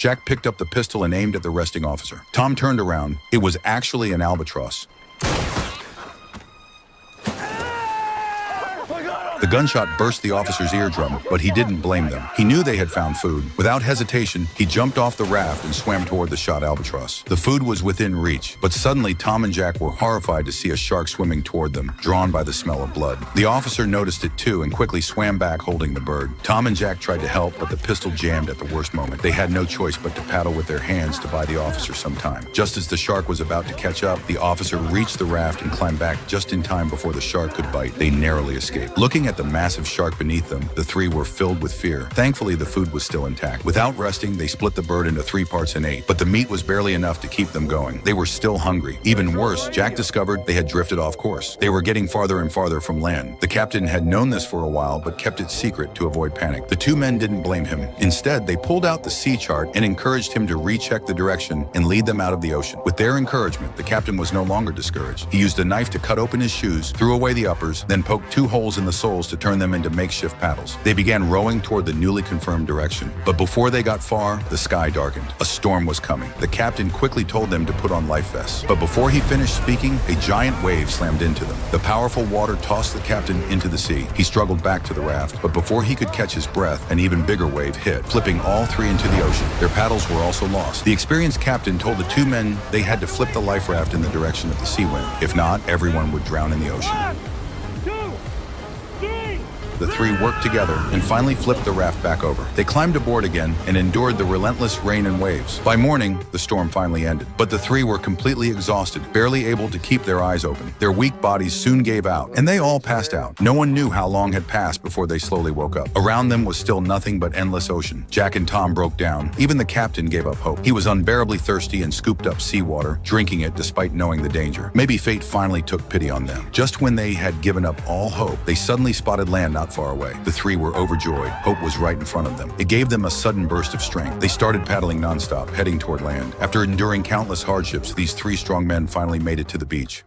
Jack picked up the pistol and aimed at the resting officer. Tom turned around. It was actually an albatross. The gunshot burst the officer's eardrum, but he didn't blame them. He knew they had found food. Without hesitation, he jumped off the raft and swam toward the shot albatross. The food was within reach, but suddenly Tom and Jack were horrified to see a shark swimming toward them, drawn by the smell of blood. The officer noticed it too and quickly swam back holding the bird. Tom and Jack tried to help, but the pistol jammed at the worst moment. They had no choice but to paddle with their hands to buy the officer some time. Just as the shark was about to catch up, the officer reached the raft and climbed back just in time before the shark could bite. They narrowly escaped. Looking at the massive shark beneath them, the three were filled with fear. Thankfully, the food was still intact. Without resting, they split the bird into 3 parts and ate, but the meat was barely enough to keep them going. They were still hungry. Even worse, Jack discovered they had drifted off course. They were getting farther and farther from land. The captain had known this for a while, but kept it secret to avoid panic. The 2 men didn't blame him. Instead, they pulled out the sea chart and encouraged him to recheck the direction and lead them out of the ocean. With their encouragement, the captain was no longer discouraged. He used a knife to cut open his shoes, threw away the uppers, then poked 2 holes in the soles to turn them into makeshift paddles. They began rowing toward the newly confirmed direction. But before they got far, the sky darkened. A storm was coming. The captain quickly told them to put on life vests. But before he finished speaking, a giant wave slammed into them. The powerful water tossed the captain into the sea. He struggled back to the raft, but before he could catch his breath, an even bigger wave hit, flipping all 3 into the ocean. Their paddles were also lost. The experienced captain told the 2 men they had to flip the life raft in the direction of the sea wind. If not, everyone would drown in the ocean. The 3 worked together and finally flipped the raft back over. They climbed aboard again and endured the relentless rain and waves. By morning, the storm finally ended, but the 3 were completely exhausted, barely able to keep their eyes open. Their weak bodies soon gave out, and they all passed out. No one knew how long had passed before they slowly woke up. Around them was still nothing but endless ocean. Jack and Tom broke down. Even the captain gave up hope. He was unbearably thirsty and scooped up seawater, drinking it despite knowing the danger. Maybe fate finally took pity on them. Just when they had given up all hope, they suddenly spotted land not far away. The 3 were overjoyed. Hope was right in front of them. It gave them a sudden burst of strength. They started paddling nonstop, heading toward land. After enduring countless hardships, these 3 strong men finally made it to the beach.